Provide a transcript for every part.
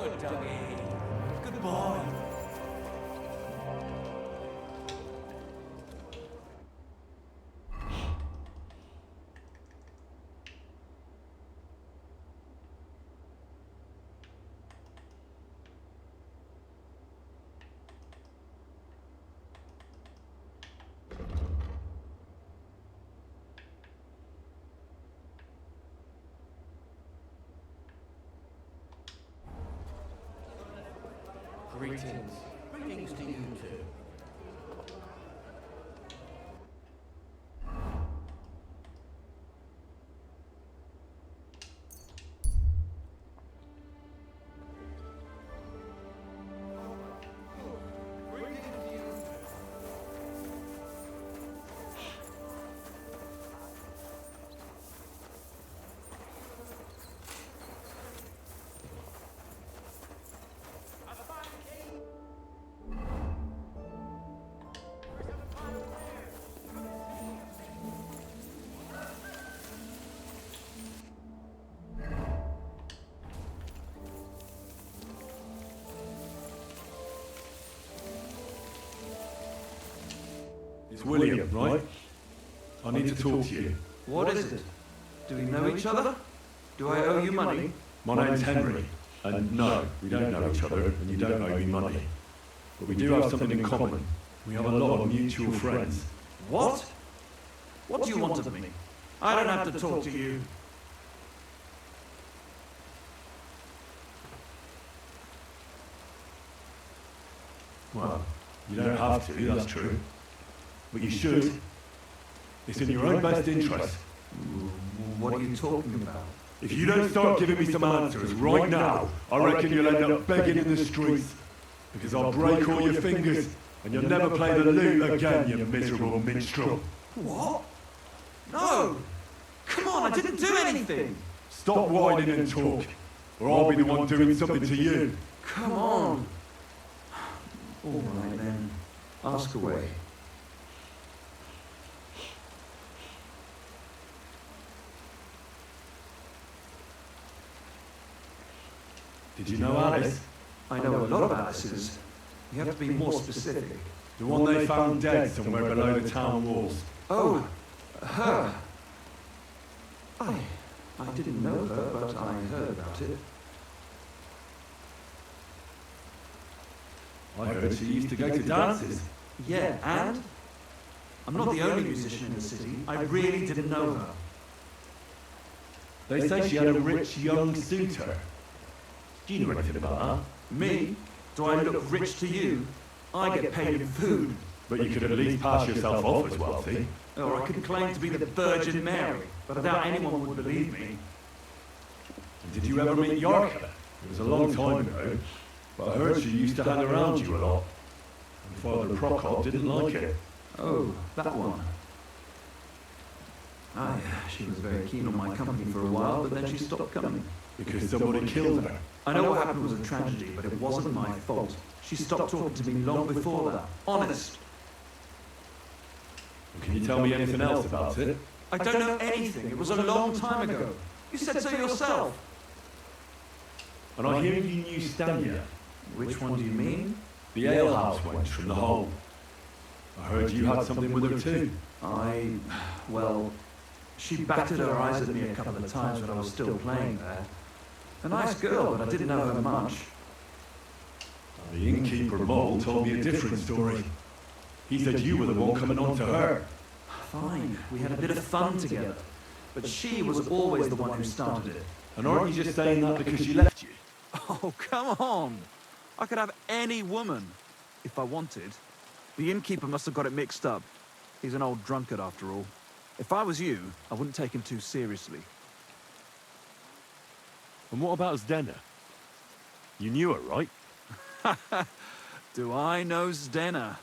Good doggy. Good boy. Greetings. Greetings to you too. It's William, right? I need to talk to you. What is it? Do we know each other? Do I owe you money? My name's Henry, and no, we don't know each other, and you don't owe me money. But we do have something in common. We have a lot of mutual friends. What? What do you want of me? I don't have to talk to you. Well, you don't have to, that's true. But you should. It's in your own best interest. What are you talking about? If you don't start giving me some answers right now, I reckon you'll end up begging in the streets. Because I'll break all your fingers, and you'll never play the lute again, you miserable minstrel. What? No! Come on, I didn't do anything! Stop whining and talk, or I'll be the one doing something to you. Come on! All right then, ask away. Did you know Alice? I know a lot of Alice's. You have to be more specific. The one they found dead somewhere below the town walls. Oh, her. I didn't know her, but I heard about it. I heard she used to go to dances. Yeah, and? I'm not the only musician in the city. I really didn't know her. They say she had a rich young suitor. Do you know anything about that? Me? Do I look rich to you? I get paid in food. But you could at least pass yourself off as wealthy. Or I could claim to be the Virgin Mary, but I doubt anyone would believe me. And did you ever meet Yarka? It was a long time ago, but I heard she used to hang around you a lot. And Father Prokop didn't like it. Oh, that one. She was very keen on my company for a while, but then she stopped coming. Because somebody killed her. I know what happened was a tragedy, but it wasn't my fault. She stopped talking to me long before that. Honest. Can you tell me anything else about it? I don't know anything. It was a long time ago. You said so yourself. And I hear you knew Stanya. Which one do you mean? The alehouse wench from the hole. I heard you had something with her too. Well, she batted her eyes at me a couple of times when I was still playing there. A nice girl, but I didn't know her much. The innkeeper Mole told me a different story. He said you were the one coming on to her. Fine, we had a bit of fun together. But she was always the one who started it. And aren't you just saying that because she left you? Oh, come on! I could have any woman, if I wanted. The innkeeper must have got it mixed up. He's an old drunkard after all. If I was you, I wouldn't take him too seriously. And what about Zdena? You knew her, right? Do I know Zdena?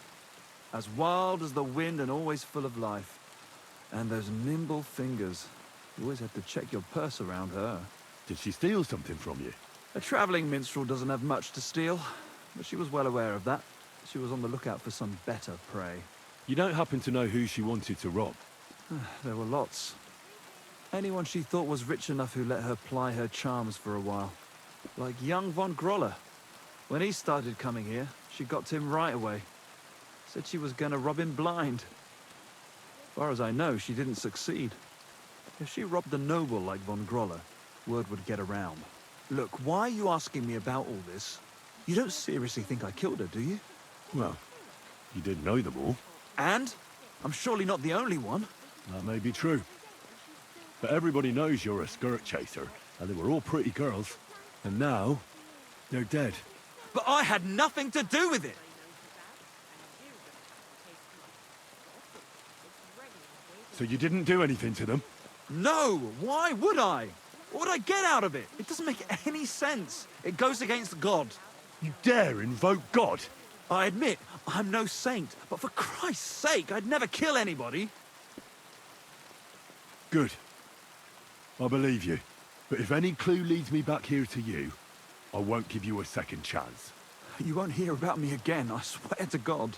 As wild as the wind and always full of life. And those nimble fingers. You always have to check your purse around her. Did she steal something from you? A travelling minstrel doesn't have much to steal, but she was well aware of that. She was on the lookout for some better prey. You don't happen to know who she wanted to rob? There were lots. Anyone she thought was rich enough who let her ply her charms for a while. Like young Von Groller. When he started coming here, she got to him right away. Said she was gonna rob him blind. As far as I know, she didn't succeed. If she robbed a noble like Von Groller, word would get around. Look, why are you asking me about all this? You don't seriously think I killed her, do you? Well, you didn't know them all. And? I'm surely not the only one. That may be true. But everybody knows you're a skirt chaser, and they were all pretty girls. And now, they're dead. But I had nothing to do with it! So you didn't do anything to them? No! Why would I? What would I get out of it? It doesn't make any sense. It goes against God. You dare invoke God? I admit, I'm no saint, but for Christ's sake, I'd never kill anybody. Good. I believe you. But if any clue leads me back here to you, I won't give you a second chance. You won't hear about me again, I swear to God.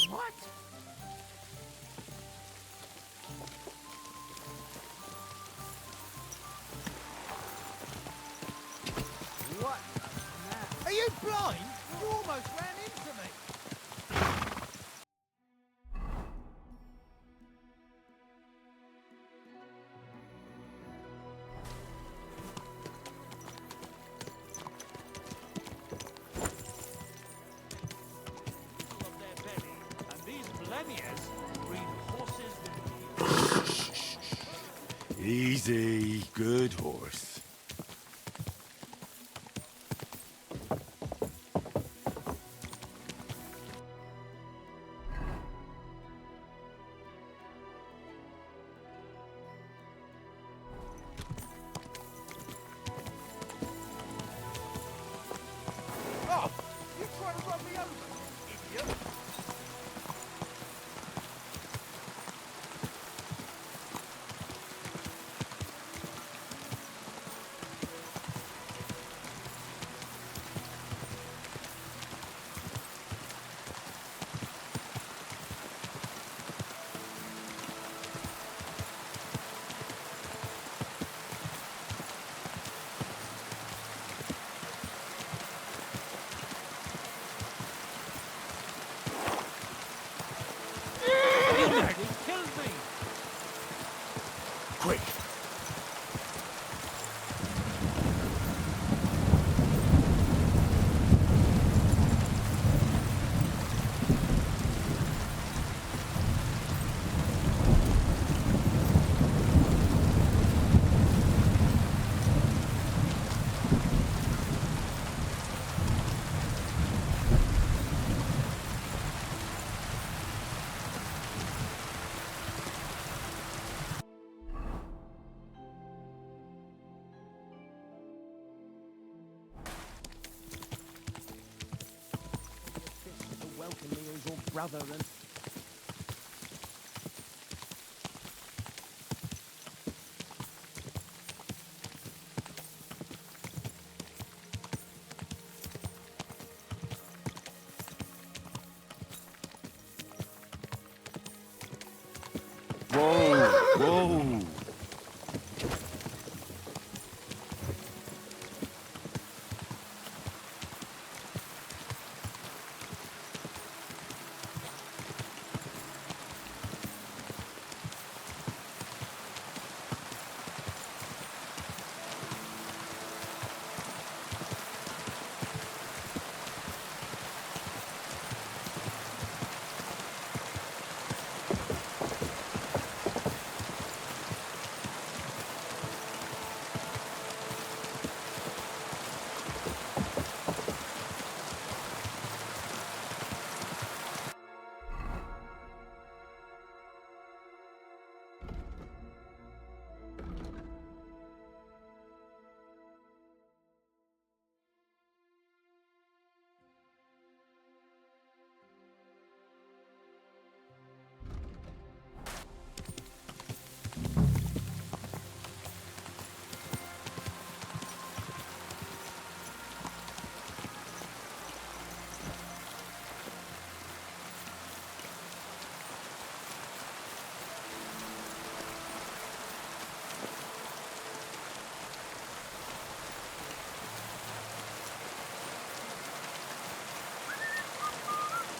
What? What? Are you blind? You almost ran into me. Of their belly, and these blemiers breed horses with Easy, good horse. Oh! You trying to run me over, idiot? You nearly killed me! Quick! To welcome me as your brother and... Whoa! Whoa!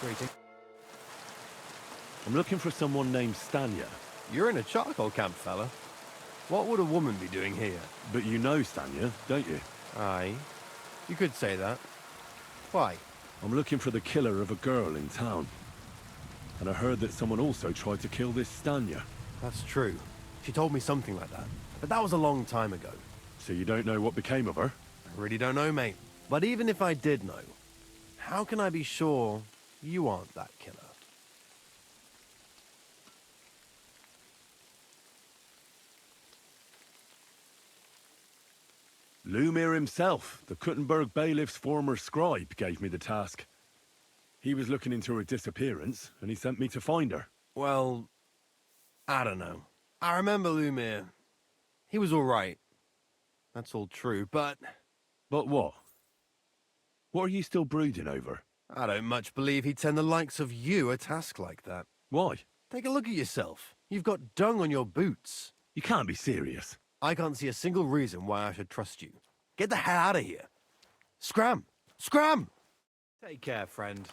Greeting. I'm looking for someone named Stanya. You're in a charcoal camp, fella. What would a woman be doing here? But you know Stanya, don't you? Aye. You could say that. Why? I'm looking for the killer of a girl in town. And I heard that someone also tried to kill this Stanya. That's true. She told me something like that. But that was a long time ago. So you don't know what became of her? I really don't know, mate. But even if I did know, how can I be sure you aren't that killer? Lumir himself, the Kuttenberg bailiff's former scribe, gave me the task. He was looking into her disappearance, and he sent me to find her. Well, I don't know. I remember Lumir. He was all right. That's all true, but But what? What are you still brooding over? I don't much believe he'd send the likes of you a task like that. Why? Take a look at yourself. You've got dung on your boots. You can't be serious. I can't see a single reason why I should trust you. Get the hell out of here. Scram! Scram! Take care, friend.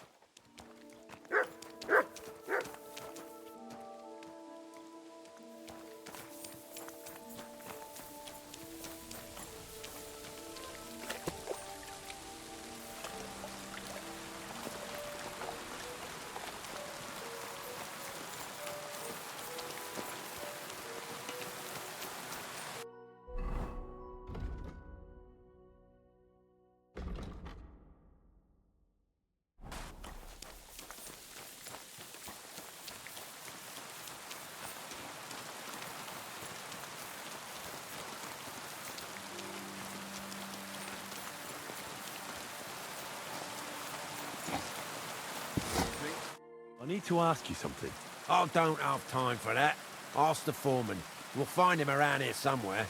I need to ask you something. I don't have time for that. Ask the foreman. We'll find him around here somewhere.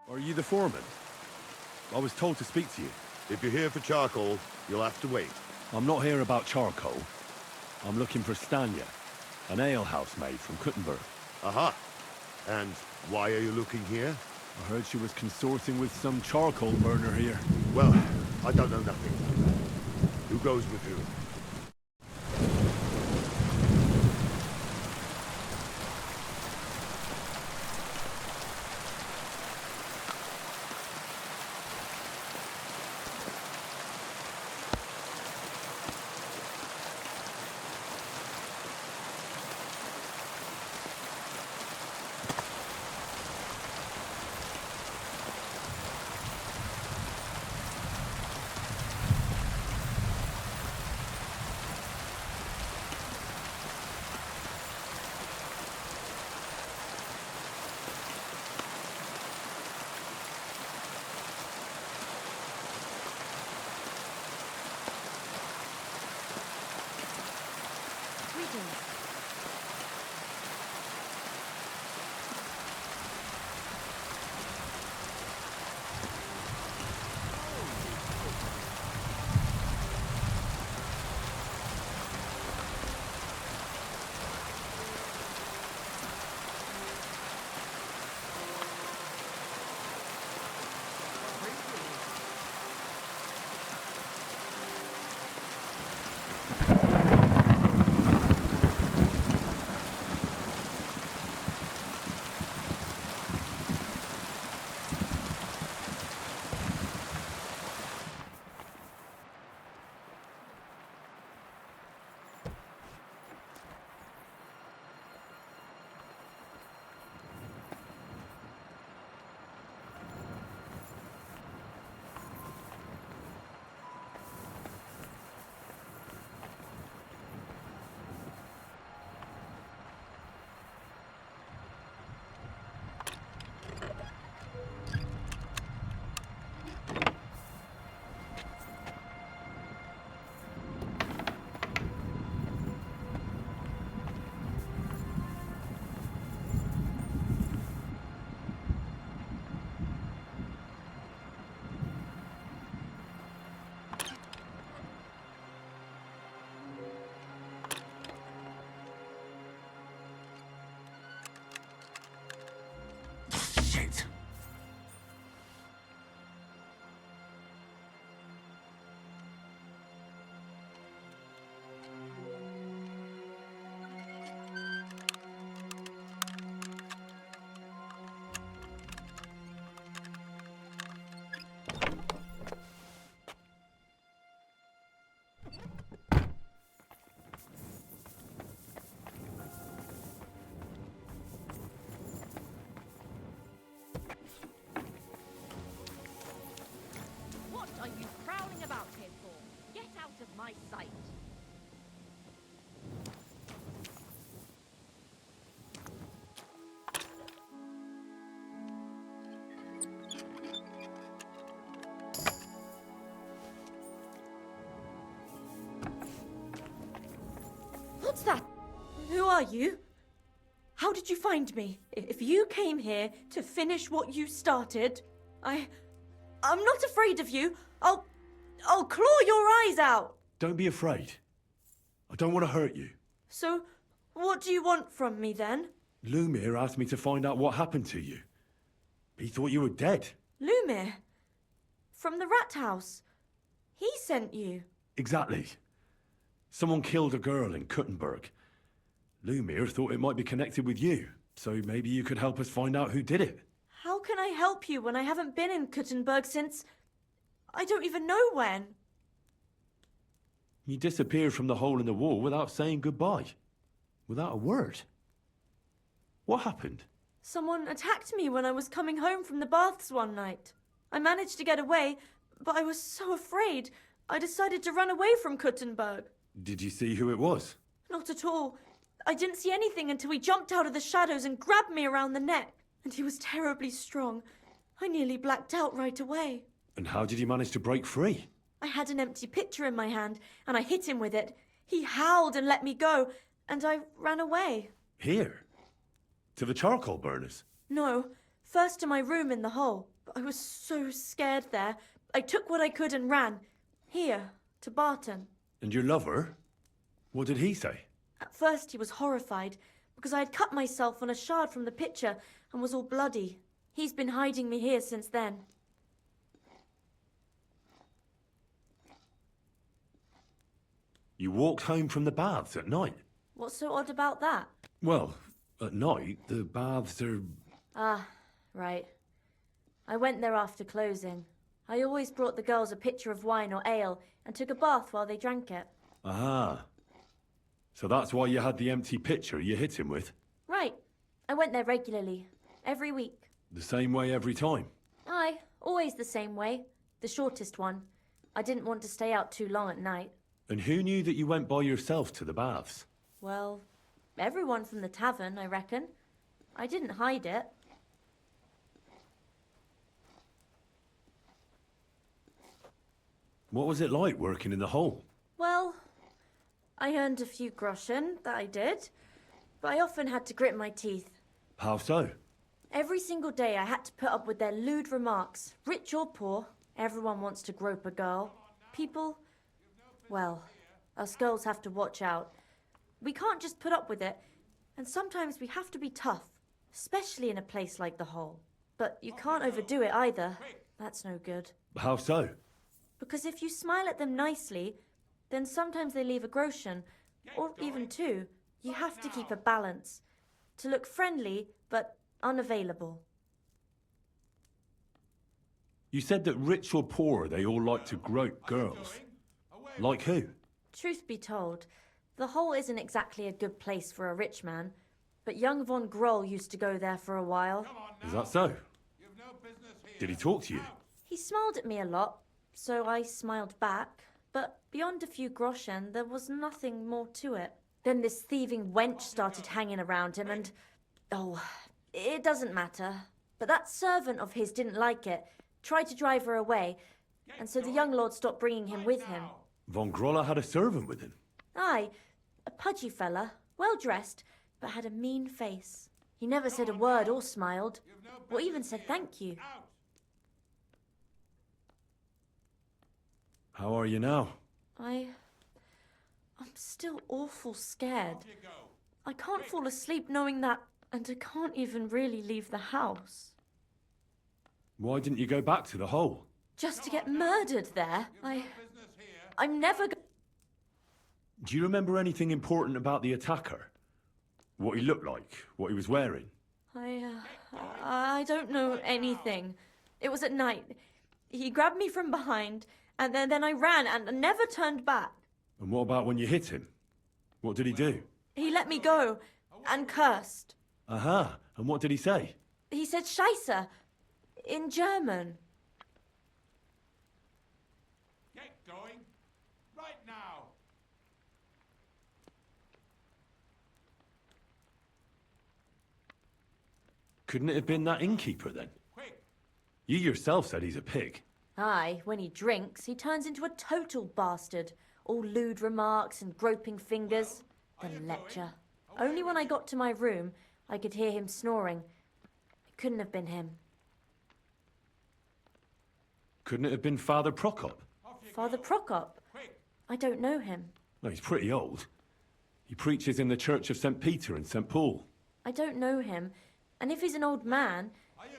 Are you the foreman? I was told to speak to you. If you're here for charcoal, you'll have to wait. I'm not here about charcoal. I'm looking for Stanya, an alehouse maid from Kuttenberg. Aha! And why are you looking here? I heard she was consorting with some charcoal burner here. Well, I don't know nothing about that. Who goes with who? What's that? Who are you? How did you find me? If you came here to finish what you started, I'm not afraid of you. I'll claw your eyes out. Don't be afraid. I don't want to hurt you. So, what do you want from me then? Lumir asked me to find out what happened to you. He thought you were dead. Lumir? From the rat house? He sent you? Exactly. Someone killed a girl in Kuttenberg. Lumir thought it might be connected with you, so maybe you could help us find out who did it. How can I help you when I haven't been in Kuttenberg since... I don't even know when. You disappeared from the hole in the wall without saying goodbye. Without a word. What happened? Someone attacked me when I was coming home from the baths one night. I managed to get away, but I was so afraid, I decided to run away from Kuttenberg. Did you see who it was? Not at all. I didn't see anything until he jumped out of the shadows and grabbed me around the neck. And he was terribly strong. I nearly blacked out right away. And how did you manage to break free? I had an empty pitcher in my hand, and I hit him with it. He howled and let me go, and I ran away. Here? To the charcoal burners? No, first to my room in the hole. But I was so scared there. I took what I could and ran. Here, to Barton. And your lover? What did he say? At first he was horrified, because I had cut myself on a shard from the pitcher and was all bloody. He's been hiding me here since then. You walked home from the baths at night? What's so odd about that? Well, at night, the baths are... Ah, right. I went there after closing. I always brought the girls a pitcher of wine or ale and took a bath while they drank it. Ah. So that's why you had the empty pitcher you hit him with? Right. I went there regularly. Every week. The same way every time? Aye, always the same way. The shortest one. I didn't want to stay out too long at night. And who knew that you went by yourself to the baths? Well, everyone from the tavern, I reckon. I didn't hide it. What was it like working in the hole? Well, I earned a few groschen, that I did. But I often had to grit my teeth. How so? Every single day I had to put up with their lewd remarks. Rich or poor, everyone wants to grope a girl. People, well, us girls have to watch out. We can't just put up with it, and sometimes we have to be tough, especially in a place like the hole. But you can't overdo it either. That's no good. How so? Because if you smile at them nicely, then sometimes they leave a groschen, or even two. You have to keep a balance. To look friendly, but unavailable. You said that rich or poor, they all like to grope girls. Like who? Truth be told, the hole isn't exactly a good place for a rich man, but young von Groll used to go there for a while. Is that so? Did he talk to you? He smiled at me a lot, so I smiled back, but beyond a few groschen, there was nothing more to it. Then this thieving wench started hanging around him and... oh, it doesn't matter. But that servant of his didn't like it, tried to drive her away, and so the young lord stopped bringing him with him. Von Grolla had a servant with him? Aye, a pudgy fella, well-dressed, but had a mean face. He never said a word or smiled, or even said thank you. How are you now? I'm still awful scared. I can't fall asleep knowing that, and I can't even really leave the house. Why didn't you go back to the hole? Just to get murdered there? I'm never Do you remember anything important about the attacker? What he looked like? What he was wearing? I don't know anything. It was at night. He grabbed me from behind, and then I ran and never turned back. And what about when you hit him? What did he do? He let me go and cursed. Aha, and what did he say? He said Scheisse in German. Get going. Right now. Couldn't it have been that innkeeper then? Quick. You yourself said he's a pig. Aye, when he drinks, he turns into a total bastard. All lewd remarks and groping fingers. The lecture. Only when I got to my room, I could hear him snoring. It couldn't have been him. Couldn't it have been Father Prokop? Father Prokop? I don't know him. No, he's pretty old. He preaches in the Church of St. Peter and St. Paul. I don't know him. And if he's an old man,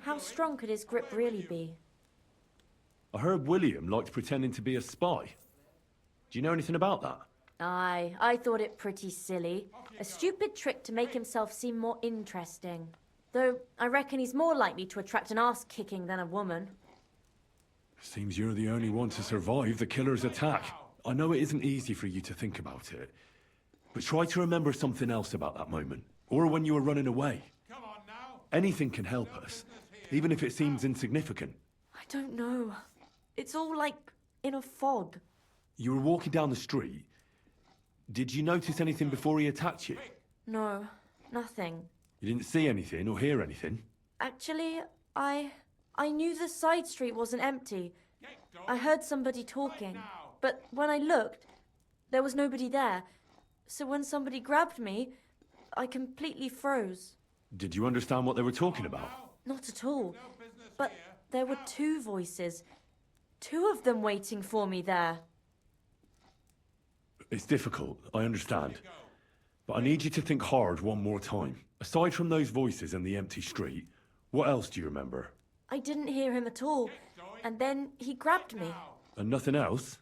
how strong could his grip really be? I heard William liked pretending to be a spy. Do you know anything about that? Aye, I thought it pretty silly. A stupid trick to make himself seem more interesting. Though, I reckon he's more likely to attract an ass-kicking than a woman. Seems you're the only one to survive the killer's attack. I know it isn't easy for you to think about it, but try to remember something else about that moment, or when you were running away. Anything can help us, even if it seems insignificant. I don't know. It's all like in a fog. You were walking down the street. Did you notice anything before he attacked you? No, nothing. You didn't see anything or hear anything? Actually, I knew the side street wasn't empty. I heard somebody talking, but when I looked, there was nobody there. So when somebody grabbed me, I completely froze. Did you understand what they were talking about? Not at all. But there were two voices. Two of them waiting for me there. It's difficult, I understand. But I need you to think hard one more time. Aside from those voices and the empty street, what else do you remember? I didn't hear him at all. And then he grabbed me. And nothing else?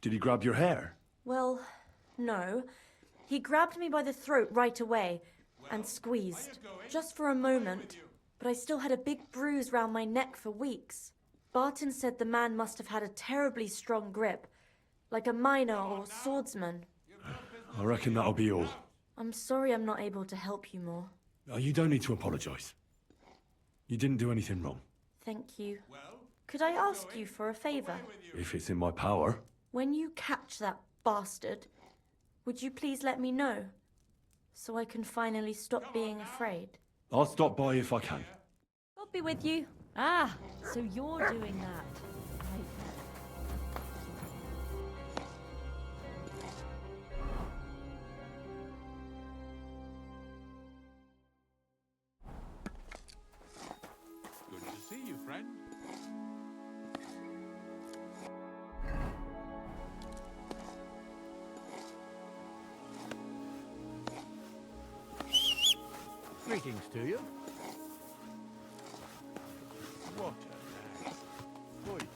Did he grab your hair? Well, no. He grabbed me by the throat right away and squeezed. Just for a moment. But I still had a big bruise round my neck for weeks. Barton said the man must have had a terribly strong grip. Like a miner or swordsman. I reckon that'll be all. I'm sorry I'm not able to help you more. You don't need to apologise. You didn't do anything wrong. Thank you. Could I ask you for a favour? If it's in my power. When you catch that bastard, would you please let me know? So I can finally stop being afraid. I'll stop by if I can. I'll be with you. Ah, so you're doing that. Right. Good to see you, friend. Greetings to you. What a night. Boy.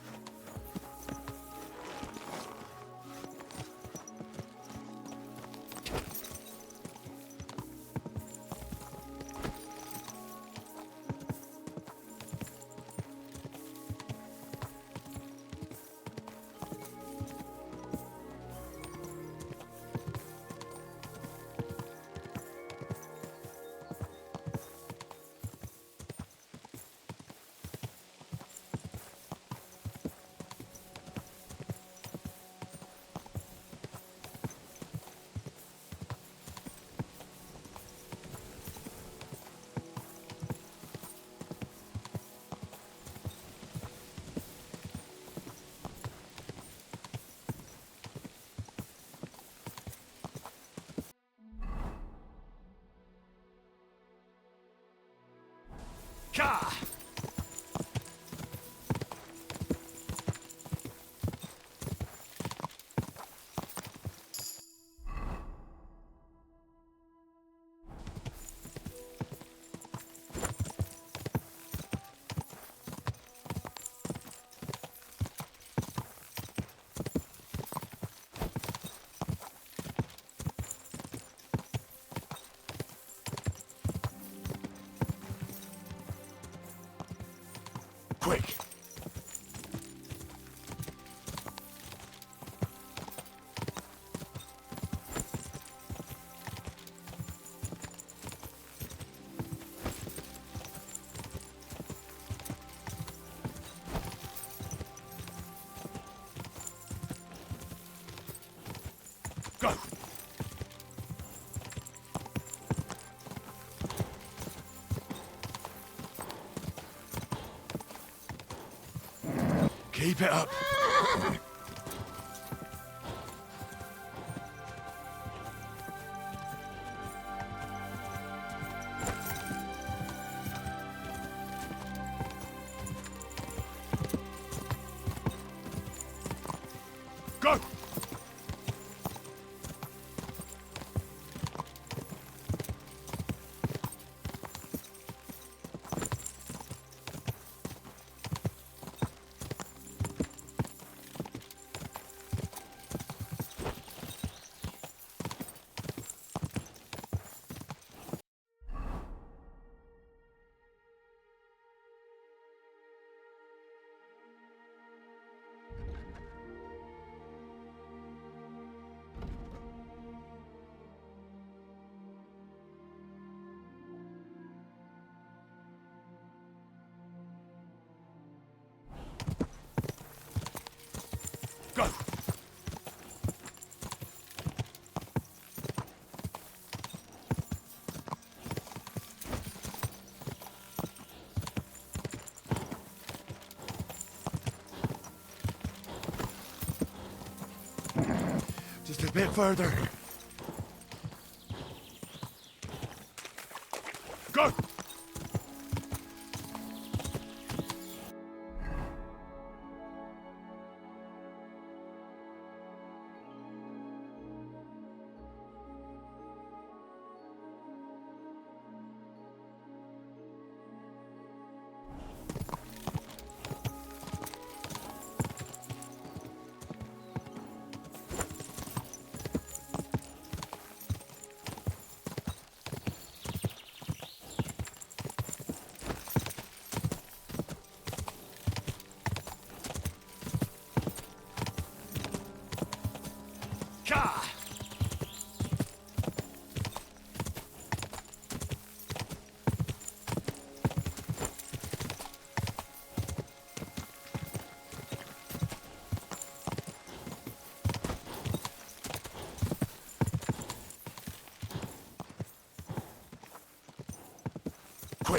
Quick! Go! Keep it up. bit further. Go! Quick!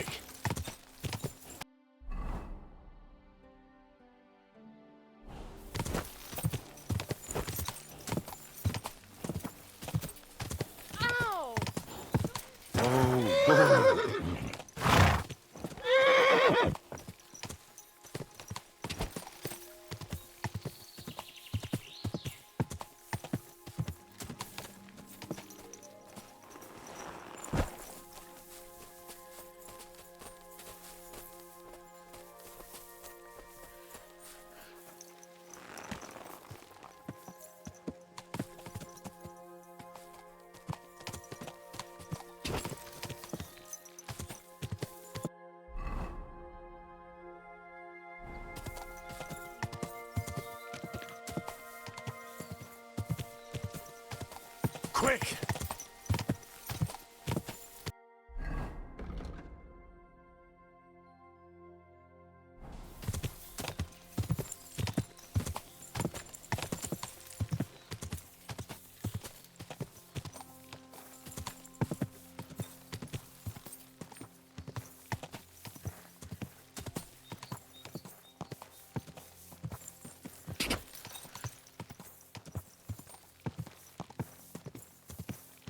Quick!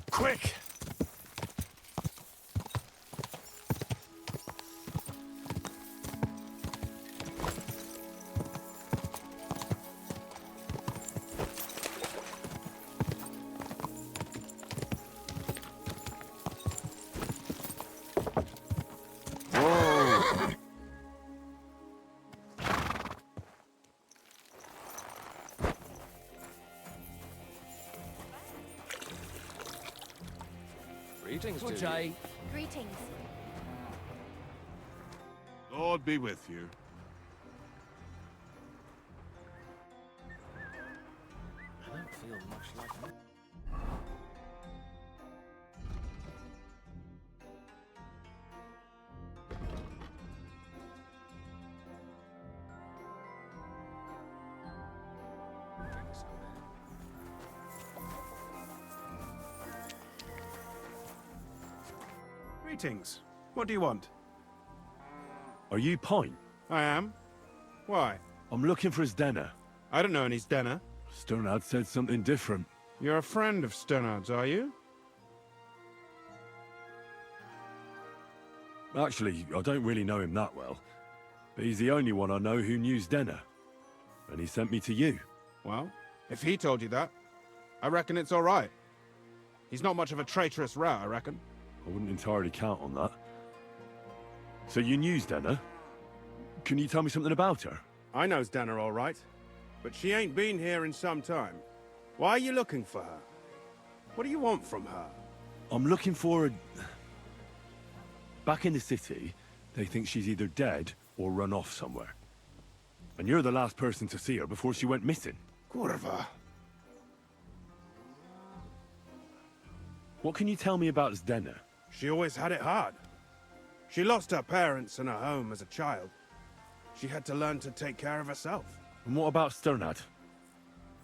Quick! Greetings to you. Greetings. Lord be with you. I don't feel much like me. Greetings. What do you want? Are you Pine? I am. Why? I'm looking for Zdena. I don't know any Stena. Sternad said something different. You're a friend of Sternard's, are you? Actually, I don't really know him that well. But he's the only one I know who knew Zdena. And he sent me to you. Well, if he told you that, I reckon it's all right. He's not much of a traitorous rat, I reckon. I wouldn't entirely count on that. So you knew Zdena? Can you tell me something about her? I know Stena all right, but she ain't been here in some time. Why are you looking for her? What do you want from her? I'm looking for a... Back in the city, they think she's either dead or run off somewhere. And you're the last person to see her before she went missing. Kurva. What can you tell me about Zdena? She always had it hard. She lost her parents and her home as a child. She had to learn to take care of herself. And what about Sternad?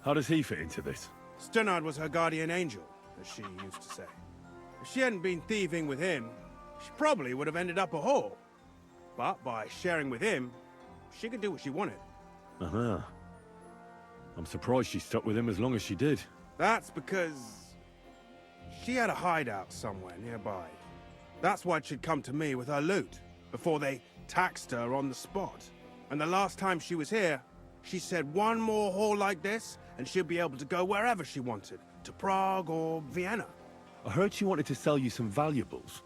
How does he fit into this? Sternard was her guardian angel, as she used to say. If she hadn't been thieving with him, she probably would have ended up a whore. But by sharing with him, she could do what she wanted. Uh-huh. I'm surprised she stuck with him as long as she did. That's because she had a hideout somewhere nearby. That's why she'd come to me with her loot, before they taxed her on the spot. And the last time she was here, she said one more haul like this, and she'll be able to go wherever she wanted, to Prague or Vienna. I heard she wanted to sell you some valuables.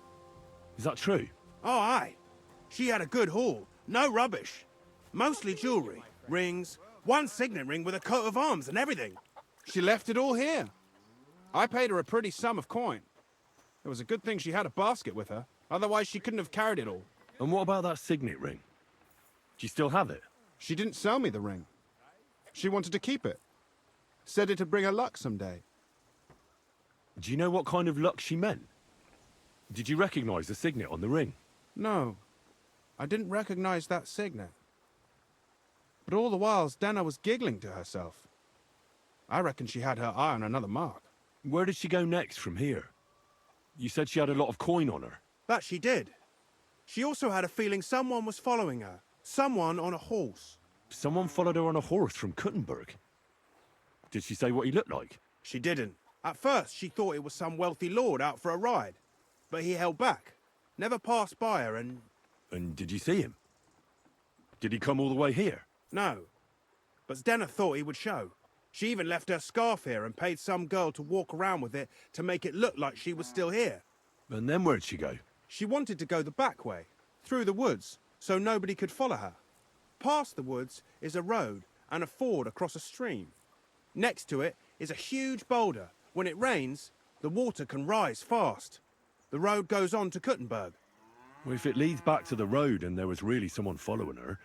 Is that true? Oh, aye. She had a good haul, no rubbish. Mostly jewelry, rings, one signet ring with a coat of arms and everything. She left it all here. I paid her a pretty sum of coin. It was a good thing she had a basket with her, otherwise she couldn't have carried it all. And what about that signet ring? Do you still have it? She didn't sell me the ring. She wanted to keep it. Said it'd bring her luck someday. Do you know what kind of luck she meant? Did you recognize the signet on the ring? No, I didn't recognize that signet. But all the while, Dana was giggling to herself. I reckon she had her eye on another mark. Where did she go next from here? You said she had a lot of coin on her. That she did. She also had a feeling someone was following her. Someone on a horse. Someone followed her on a horse from Kuttenberg. Did she say what he looked like? She didn't. At first, she thought it was some wealthy lord out for a ride. But he held back. Never passed by her and... And did you see him? Did he come all the way here? No. But Zdenna thought he would show. She even left her scarf here and paid some girl to walk around with it to make it look like she was still here. And then where'd she go? She wanted to go the back way, through the woods, so nobody could follow her. Past the woods is a road and a ford across a stream. Next to it is a huge boulder. When it rains, the water can rise fast. The road goes on to Kuttenberg. Well, if it leads back to the road and there was really someone following her,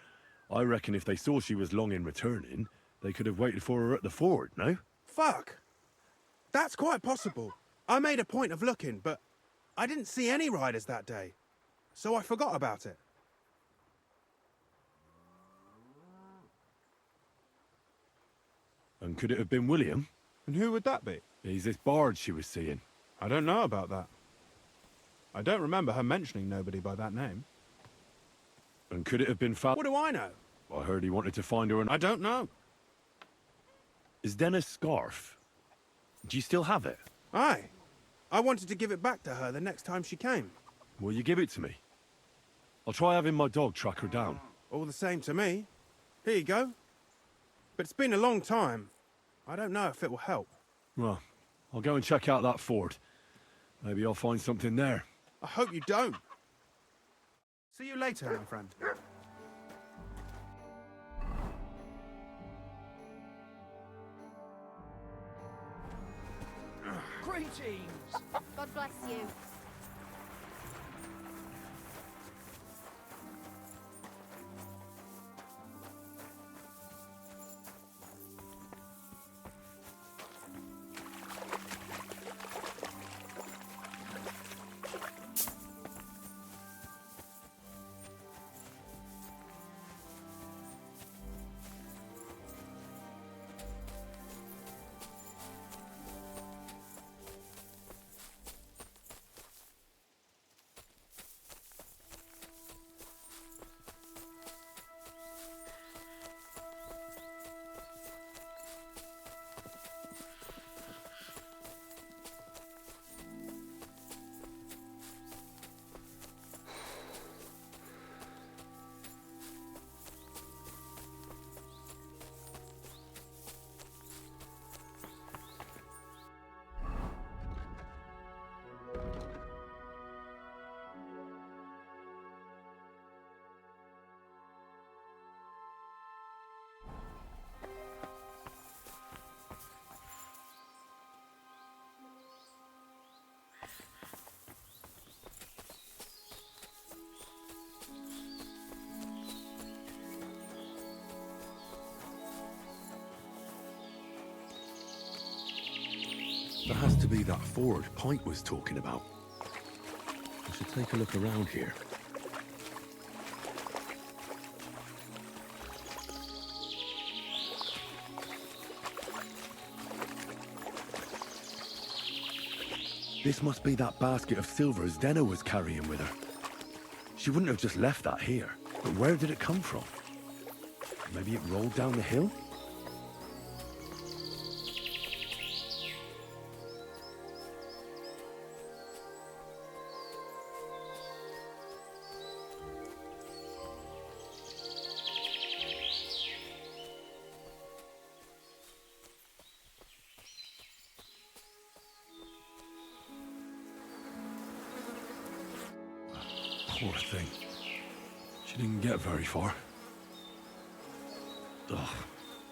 I reckon if they saw she was long in returning, they could have waited for her at the ford, no? Fuck! That's quite possible. I made a point of looking, but I didn't see any riders that day, so I forgot about it. And could it have been William? And who would that be? He's this bard she was seeing. I don't know about that. I don't remember her mentioning nobody by that name. And could it have been Fal... What do I know? I heard he wanted to find her and... I don't know. Is Denna's scarf? Do you still have it? Aye. I wanted to give it back to her the next time she came. Will you give it to me? I'll try having my dog track her down. All the same to me. Here you go. But it's been a long time. I don't know if it will help. Well, I'll go and check out that fort. Maybe I'll find something there. I hope you don't. See you later, my friend. Greetings! God bless you. That has to be that ford Pint was talking about. I should take a look around here. This must be that basket of silver Zdenna was carrying with her. She wouldn't have just left that here. But where did it come from? Maybe it rolled down the hill? Poor thing. She didn't get very far. Ugh,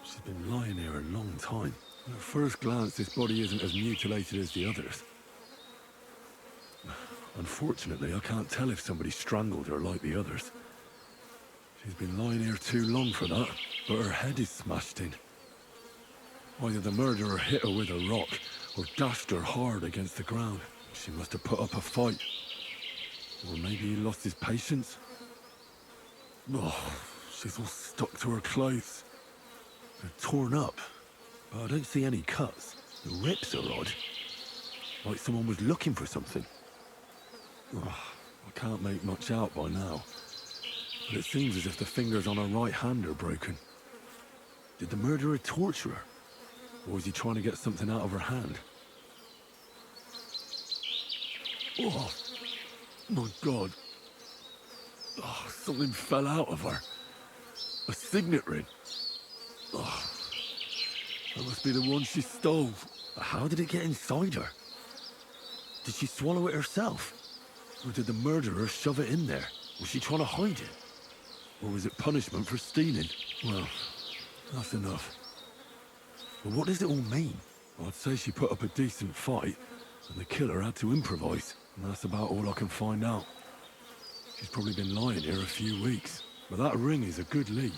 she's been lying here a long time. At first glance, this body isn't as mutilated as the others. Unfortunately, I can't tell if somebody strangled her like the others. She's been lying here too long for that, but her head is smashed in. Either the murderer hit her with a rock, or dashed her hard against the ground. She must have put up a fight. Or maybe he lost his patience. Oh, she's all stuck to her clothes. They're torn up, but I don't see any cuts. The rips are odd. Like someone was looking for something. Oh, I can't make much out by now. But it seems as if the fingers on her right hand are broken. Did the murderer torture her? Or was he trying to get something out of her hand? Oh, my God. Oh, something fell out of her. A signet ring. Oh, that must be the one she stole. How did it get inside her? Did she swallow it herself? Or did the murderer shove it in there? Was she trying to hide it? Or was it punishment for stealing? Well, that's enough. But what does it all mean? I'd say she put up a decent fight, and the killer had to improvise. And that's about all I can find out. She's probably been lying here a few weeks. But that ring is a good lead.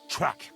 Track.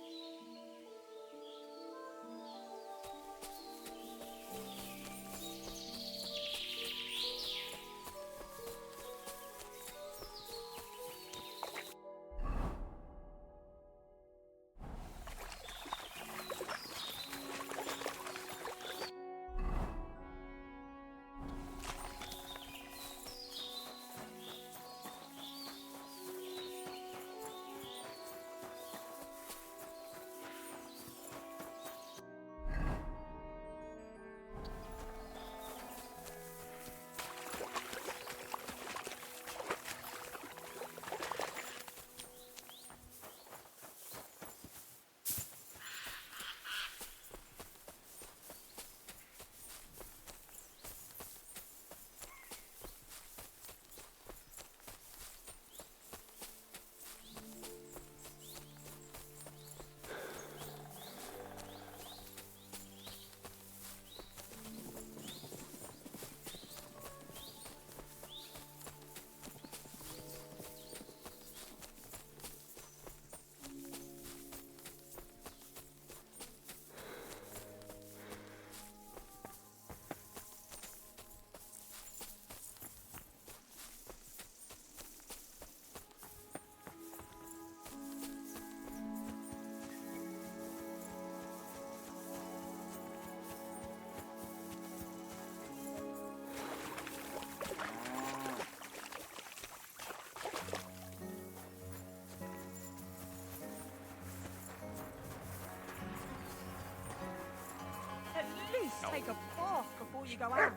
At least take a bath before you go out.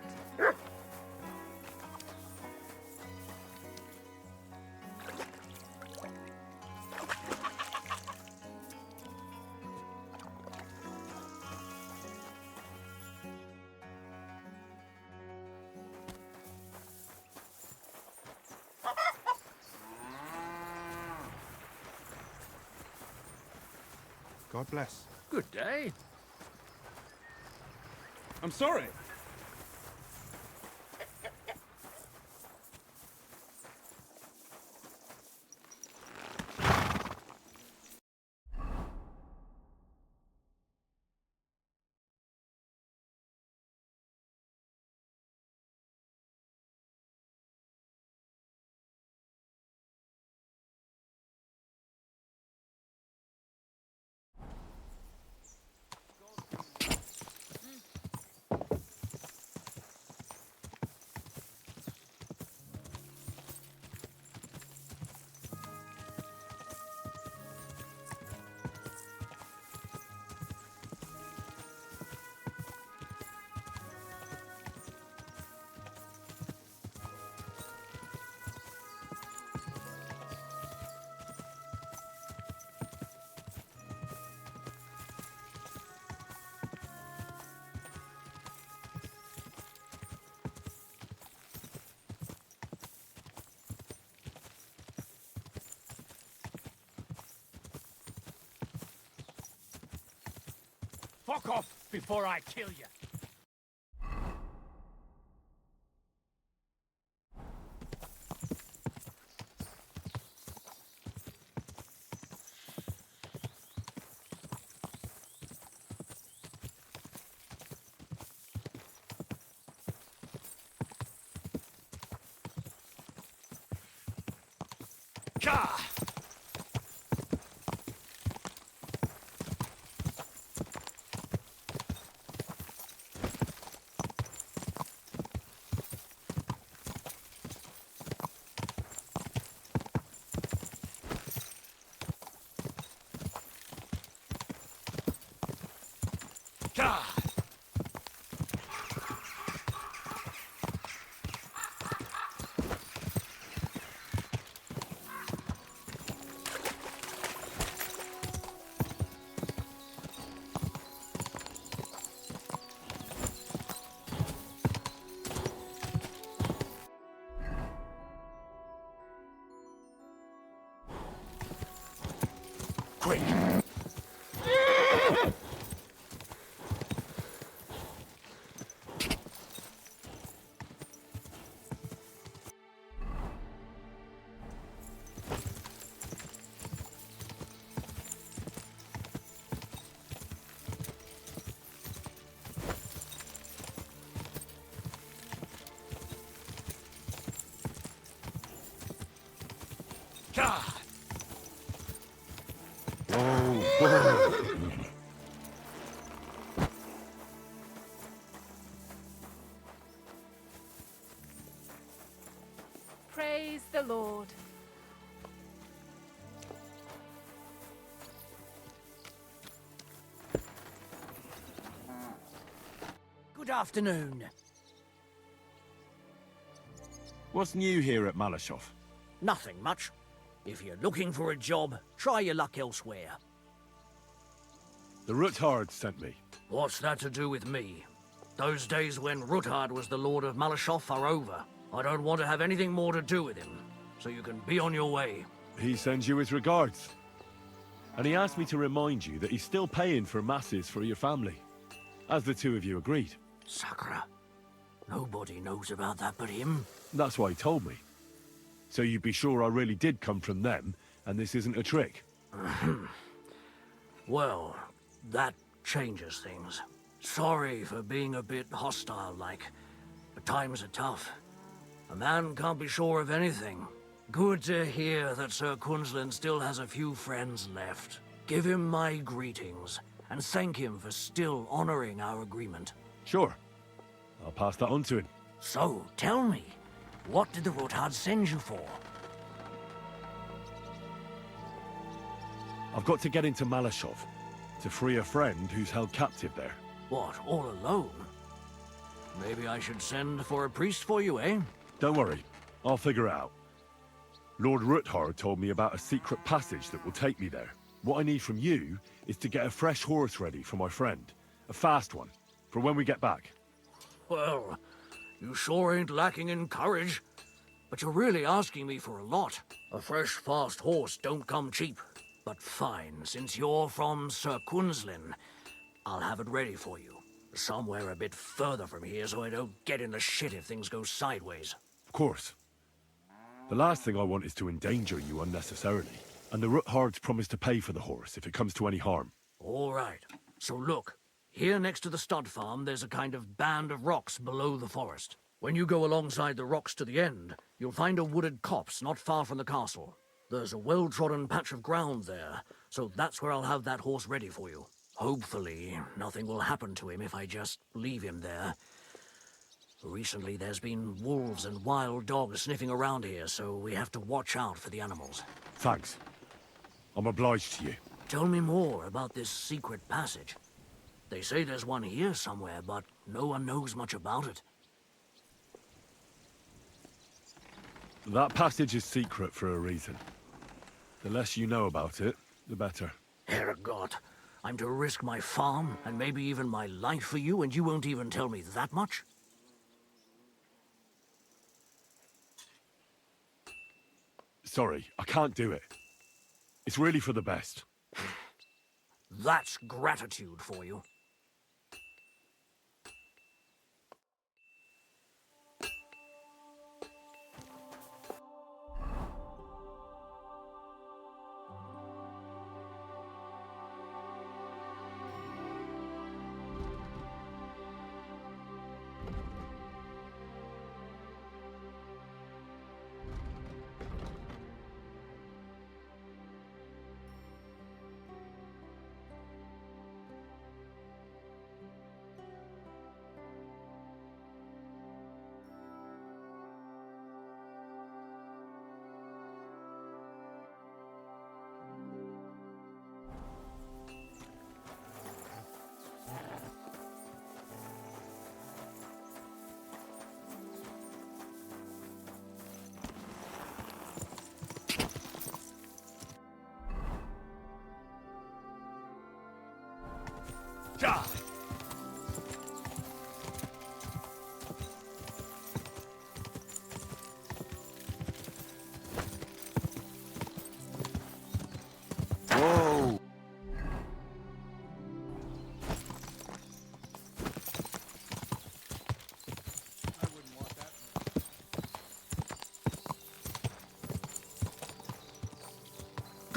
God bless. Good day. I'm sorry. Fuck off before I kill you. Gah! Gah! Quick! Gah! Praise the Lord. Good afternoon. What's new here at Malashov? Nothing much. If you're looking for a job, try your luck elsewhere. The Ruthard sent me. What's that to do with me? Those days when Ruthard was the Lord of Malashov are over. I don't want to have anything more to do with him, so you can be on your way. He sends you his regards. And he asked me to remind you that he's still paying for masses for your family, as the two of you agreed. Sakra. Nobody knows about that but him. That's why he told me. So you'd be sure I really did come from them, and this isn't a trick. Well, that changes things. Sorry for being a bit hostile-like, but times are tough. A man can't be sure of anything. Good to hear that Sir Quinlan still has a few friends left. Give him my greetings, and thank him for still honoring our agreement. Sure. I'll pass that on to him. So, tell me, what did the Ruthard send you for? I've got to get into Malashov, to free a friend who's held captive there. What, all alone? Maybe I should send for a priest for you, eh? Don't worry, I'll figure it out. Lord Ruthard told me about a secret passage that will take me there. What I need from you is to get a fresh horse ready for my friend. A fast one, for when we get back. Well, you sure ain't lacking in courage. But you're really asking me for a lot. A fresh, fast horse don't come cheap. But fine, since you're from Sir Quinlan, I'll have it ready for you. Somewhere a bit further from here so I don't get in the shit if things go sideways. Of course. The last thing I want is to endanger you unnecessarily. And the Ruthards promised to pay for the horse if it comes to any harm. All right. So look, here next to the stud farm, there's a kind of band of rocks below the forest. When you go alongside the rocks to the end, you'll find a wooded copse not far from the castle. There's a well-trodden patch of ground there, so that's where I'll have that horse ready for you. Hopefully, nothing will happen to him if I just leave him there. Recently, there's been wolves and wild dogs sniffing around here, so we have to watch out for the animals. Thanks. I'm obliged to you. Tell me more about this secret passage. They say there's one here somewhere, but no one knows much about it. That passage is secret for a reason. The less you know about it, the better. Herrgott, I'm to risk my farm and maybe even my life for you, and you won't even tell me that much? Sorry, I can't do it. It's really for the best. That's gratitude for you.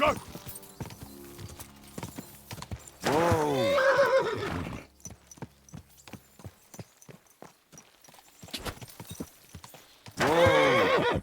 Go! Whoa! Whoa!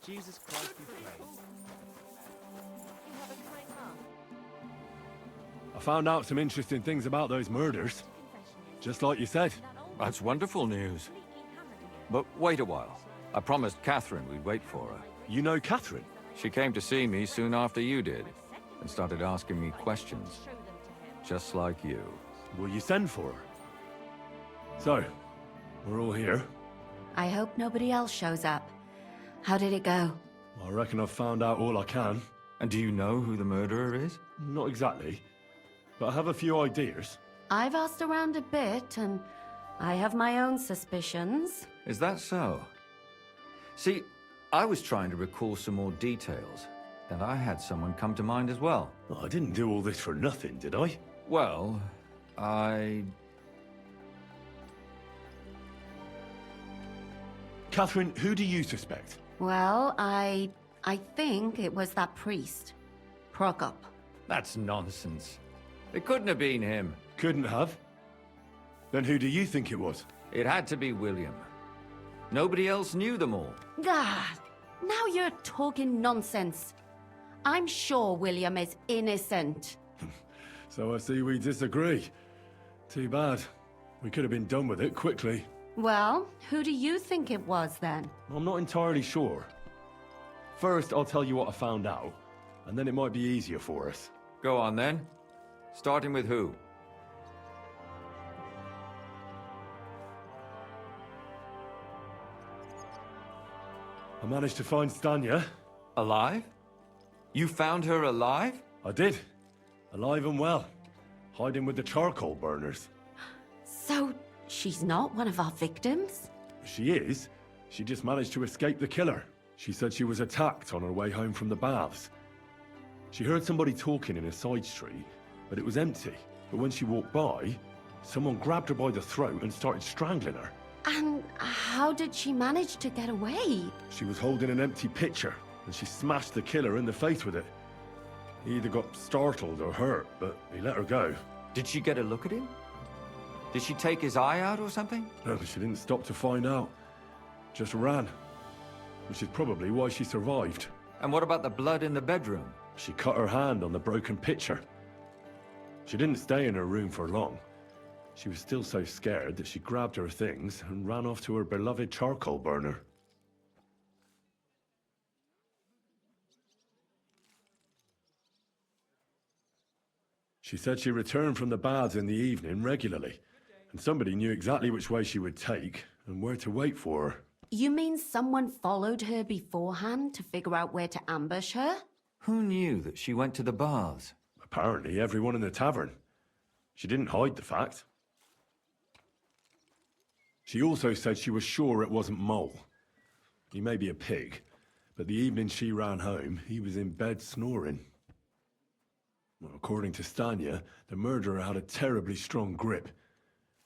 Jesus Christ be praised. I found out some interesting things about those murders. Just like you said. That's wonderful news. But wait a while. I promised Catherine we'd wait for her. You know Catherine? She came to see me soon after you did, and started asking me questions. Just like you. Will you send for her? So, we're all here. I hope nobody else shows up. How did it go? I reckon I've found out all I can. And do you know who the murderer is? Not exactly, but I have a few ideas. I've asked around a bit, and I have my own suspicions. Is that so? See, I was trying to recall some more details, and I had someone come to mind as well. Well, I didn't do all this for nothing, did I? Well, Catherine, who do you suspect? Well, I think it was that priest. Prokop. That's nonsense. It couldn't have been him. Couldn't have? Then who do you think it was? It had to be William. Nobody else knew them all. God, now you're talking nonsense. I'm sure William is innocent. So I see we disagree. Too bad. We could have been done with it quickly. Well, who do you think it was then? I'm not entirely sure. First, I'll tell you what I found out, and then it might be easier for us. Go on then. Starting with who? I managed to find Stanya. Alive? You found her alive? I did. Alive and well. Hiding with the charcoal burners. So, she's not one of our victims? She is. She just managed to escape the killer. She said she was attacked on her way home from the baths. She heard somebody talking in a side street, but it was empty. But when she walked by, someone grabbed her by the throat and started strangling her. And how did she manage to get away? She was holding an empty pitcher, and she smashed the killer in the face with it. He either got startled or hurt, but he let her go. Did she get a look at him? Did she take his eye out or something? No, she didn't stop to find out. Just ran. Which is probably why she survived. And what about the blood in the bedroom? She cut her hand on the broken pitcher. She didn't stay in her room for long. She was still so scared that she grabbed her things and ran off to her beloved charcoal burner. She said she returned from the baths in the evening regularly, and somebody knew exactly which way she would take and where to wait for her. You mean someone followed her beforehand to figure out where to ambush her? Who knew that she went to the baths? Apparently everyone in the tavern. She didn't hide the fact. She also said she was sure it wasn't Mole. He may be a pig, but the evening she ran home, he was in bed snoring. Well, according to Stanya, the murderer had a terribly strong grip.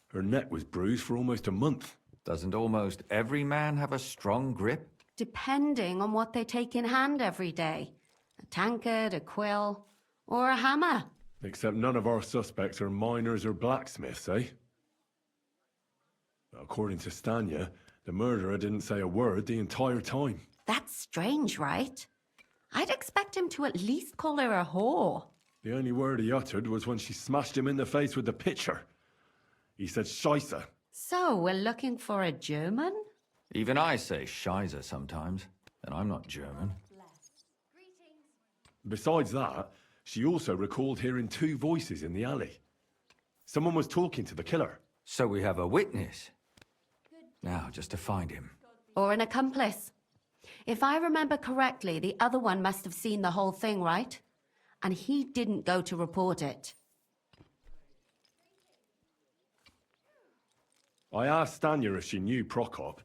Her neck was bruised for almost a month. Doesn't almost every man have a strong grip? Depending on what they take in hand every day. A tankard, a quill, or a hammer. Except none of our suspects are miners or blacksmiths, eh? According to Stanya, the murderer didn't say a word the entire time. That's strange, right? I'd expect him to at least call her a whore. The only word he uttered was when she smashed him in the face with the pitcher. He said Scheisse. So, we're looking for a German? Even I say Scheisse sometimes, and I'm not German. Besides that, She also recalled hearing 2 voices in the alley. Someone was talking to the killer. So we have a witness. Now, just to find him. Or an accomplice. If I remember correctly, the other one must have seen the whole thing, right? And he didn't go to report it. I asked Stanya if she knew Prokop.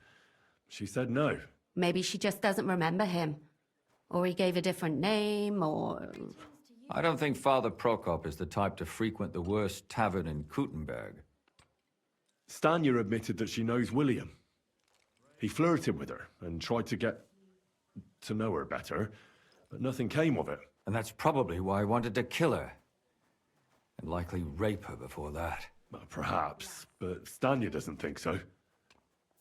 She said no. Maybe she just doesn't remember him. Or he gave a different name, or... I don't think Father Prokop is the type to frequent the worst tavern in Kuttenberg. Stanya admitted that she knows William. He flirted with her and tried to get to know her better, but nothing came of it. And that's probably why he wanted to kill her. And likely rape her before that. Well, perhaps, but Stanya doesn't think so.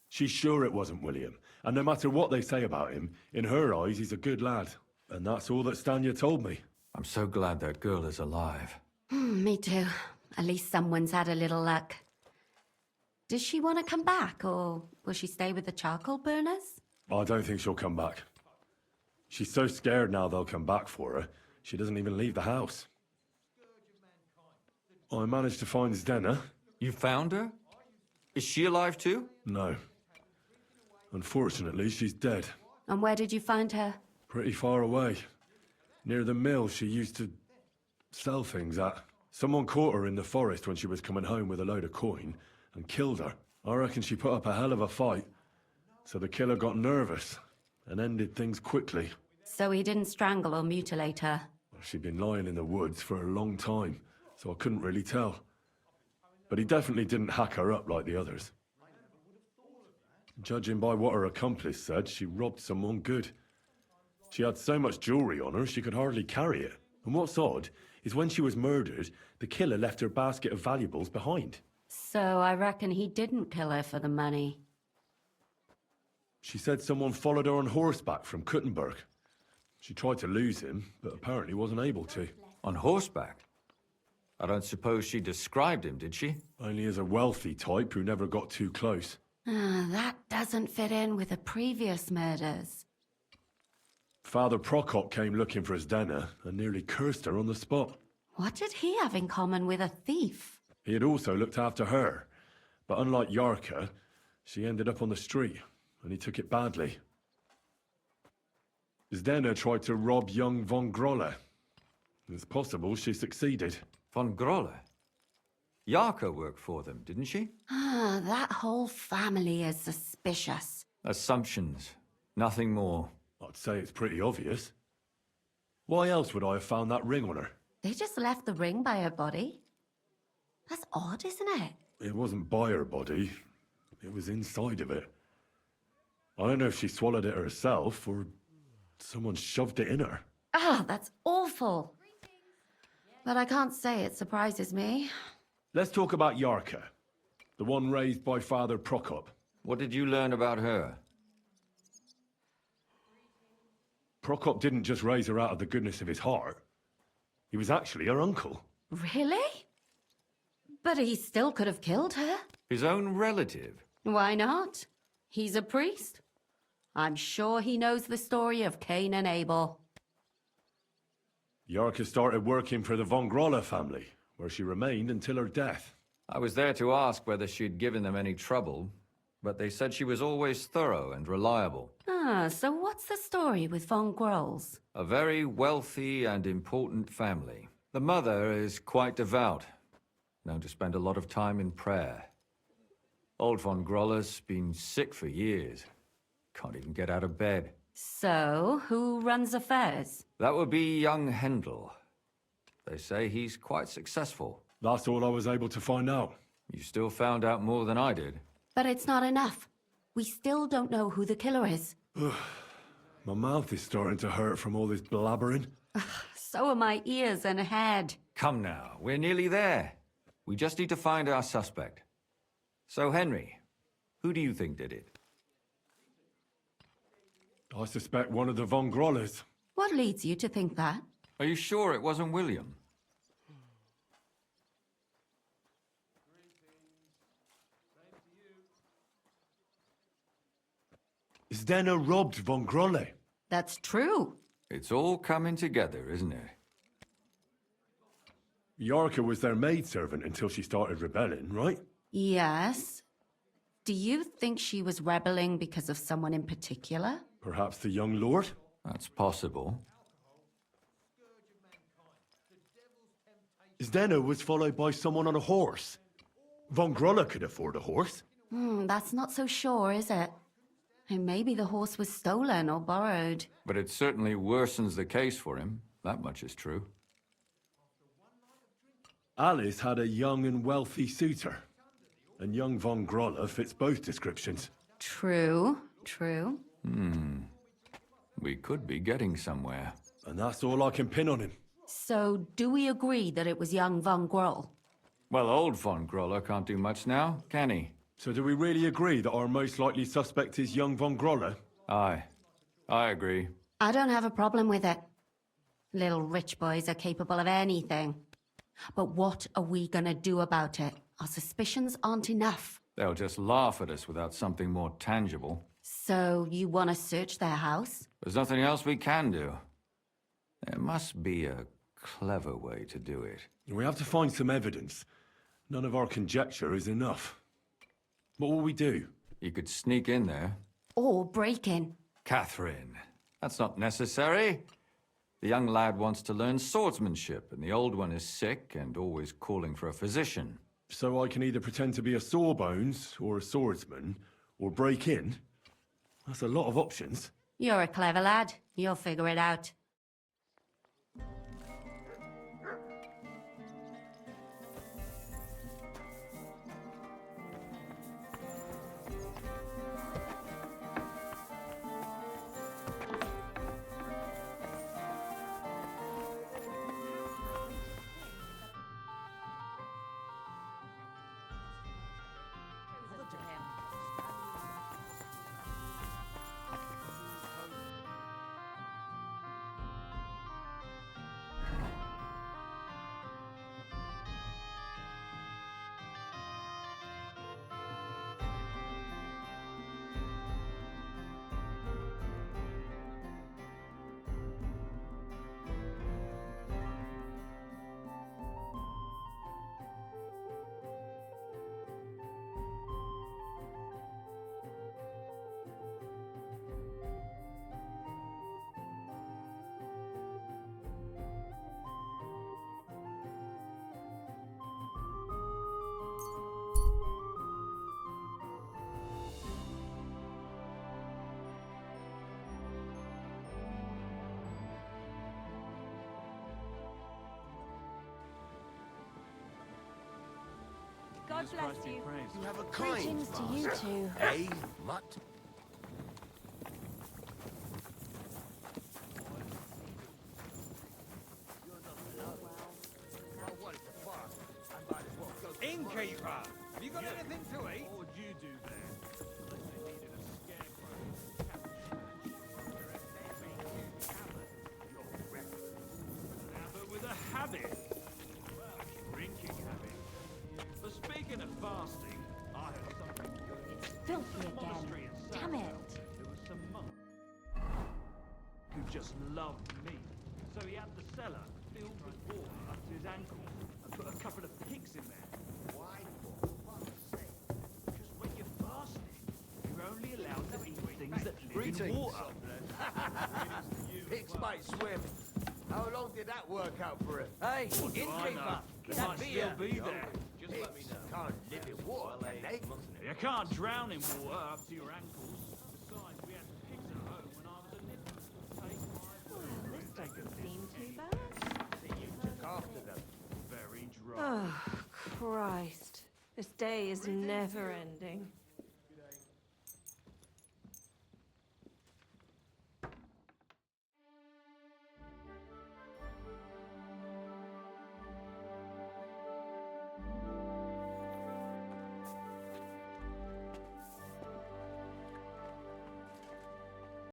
She's sure it wasn't William, and no matter what they say about him, in her eyes he's a good lad. And that's all that Stanya told me. I'm so glad that girl is alive. Me too. At least someone's had a little luck. Does she want to come back, or will she stay with the charcoal burners? I don't think she'll come back. She's so scared now they'll come back for her, she doesn't even leave the house. I managed to find Zdena. You found her? Is she alive too? No. Unfortunately, she's dead. And where did you find her? Pretty far away. Near the mill she used to sell things at. Someone caught her in the forest when she was coming home with a load of coin and killed her. I reckon she put up a hell of a fight. So the killer got nervous and ended things quickly. So he didn't strangle or mutilate her? She'd been lying in the woods for a long time, so I couldn't really tell. But he definitely didn't hack her up like the others. Judging by what her accomplice said, she robbed someone good. She had so much jewelry on her, she could hardly carry it. And what's odd is when she was murdered, the killer left her basket of valuables behind. So I reckon he didn't kill her for the money. She said someone followed her on horseback from Kuttenberg. She tried to lose him, but apparently wasn't able to. On horseback? I don't suppose she described him, did she? Only as a wealthy type who never got too close. That doesn't fit in with the previous murders. Father Prokop came looking for Zdena and nearly cursed her on the spot. What did he have in common with a thief? He had also looked after her, but unlike Yarka, she ended up on the street, and he took it badly. Zdena tried to rob young von Grolle. It's possible she succeeded. Von Grolle? Yarka worked for them, didn't she? That whole family is suspicious. Assumptions. Nothing more. I'd say it's pretty obvious. Why else would I have found that ring on her? They just left the ring by her body? That's odd, isn't it? It wasn't by her body. It was inside of it. I don't know if she swallowed it herself or someone shoved it in her. That's awful. But I can't say it surprises me. Let's talk about Yarka, the one raised by Father Prokop. What did you learn about her? Prokop didn't just raise her out of the goodness of his heart. He was actually her uncle. Really? But he still could have killed her. His own relative? Why not? He's a priest. I'm sure he knows the story of Cain and Abel. Yarka started working for the von Grolle family, where she remained until her death. I was there to ask whether she'd given them any trouble, but they said she was always thorough and reliable. So what's the story with von Grolls? A very wealthy and important family. The mother is quite devout, known to spend a lot of time in prayer. Old von Grolle's been sick for years. Can't even get out of bed. So, who runs affairs? That would be young Hendel. They say he's quite successful. That's all I was able to find out. You still found out more than I did. But it's not enough. We still don't know who the killer is. My mouth is starting to hurt from all this blabbering. So are my ears and head. Come now, we're nearly there. We just need to find our suspect. So, Henry, who do you think did it? I suspect one of the von Grolles. What leads you to think that? Are you sure it wasn't William? Zdena robbed von Grolle. That's true. It's all coming together, isn't it? Yarka was their maidservant until she started rebelling, right? Yes. Do you think she was rebelling because of someone in particular? Perhaps the young lord? That's possible. Zdenna was followed by someone on a horse. Von Grolla could afford a horse. That's not so sure, is it? And maybe the horse was stolen or borrowed. But it certainly worsens the case for him. That much is true. Alice had a young and wealthy suitor. And young Von Grolla fits both descriptions. True, true. We could be getting somewhere. And that's all I can pin on him. So, do we agree that it was young Von Groll? Well, old Von Grolla can't do much now, can he? So do we really agree that our most likely suspect is young Von Grolla? Aye. I agree. I don't have a problem with it. Little rich boys are capable of anything. But what are we gonna do about it? Our suspicions aren't enough. They'll just laugh at us without something more tangible. So, you want to search their house? There's nothing else we can do. There must be a clever way to do it. We have to find some evidence. None of our conjecture is enough. What will we do? You could sneak in there. Or break in. Catherine, that's not necessary. The young lad wants to learn swordsmanship, and the old one is sick and always calling for a physician. So I can either pretend to be a sawbones, or a swordsman, or break in? That's a lot of options. You're a clever lad. You'll figure it out. God bless you. You have a Greetings to you two. Hey, mutt. Innkeeper, have you got anything to eat? What would you do there? Unless they needed a scarecrow. With a habit. Drinking habit. But speaking of fasting, I heard something. It's filthy again. Damn it. There was some monk who just loved meat. So he had the cellar filled with water up to his ankles and put a couple of pigs in there. Why? For fuck's sake. Because when you're fasting, you're only allowed to eat things that live in water. Pigs might swim. How long did that work out for him? Hey, What do I know? innkeeper! They That might beer! still be there. Just Pigs let me know. can't live in water, can they? You can't drown in water up to your ankles. Besides, we had pigs at home when I was a little. Well, this doesn't seem too bad. You took after them. Very dry. Oh, Christ. This day is never ending.